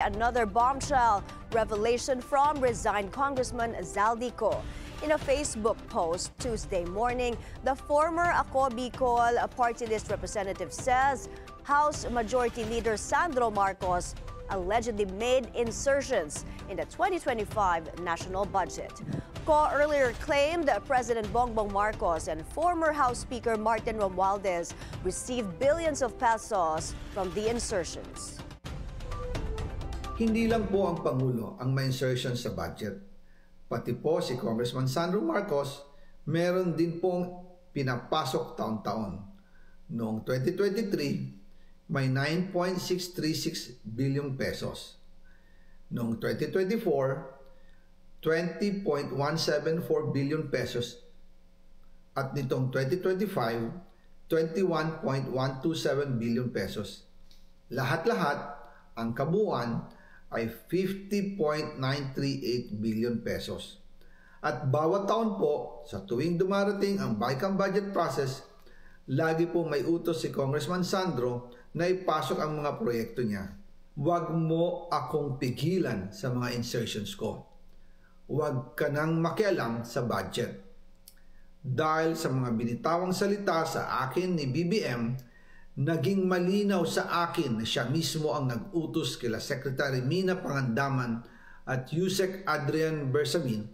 another bombshell revelation from resigned Congressman Zaldico. In a Facebook post Tuesday morning, the former Ako Bicol party list representative says House Majority Leader Sandro Marcos allegedly made insertions in the 2025 national budget. Ko earlier claimed that President Bongbong Marcos and former House Speaker Martin Romualdez received billions of pesos from the insertions. Hindi lang po ang Pangulo ang may insertions sa budget. Pati po si Congressman Sandro Marcos, meron din pong pinapasok taon-taon. Noong 2023, may 9.636 billion pesos. Noong 2024, 20.174 billion pesos. At nitong 2025, 21.127 billion pesos. Lahat-lahat, ang kabuuan ay 50.938 billion pesos. At bawat taon po, sa tuwing dumarating ang BICAM budget process, lagi po may utos si Congressman Sandro na ipasok ang mga proyekto niya. Huwag mo akong pigilan sa mga insertions ko. Huwag ka nang makialam sa budget. Dahil sa mga binitawang salita sa akin ni BBM, naging malinaw sa akin na siya mismo ang nag-utos kila Secretary Mina Pangandaman at Yusek Adrian Bersamin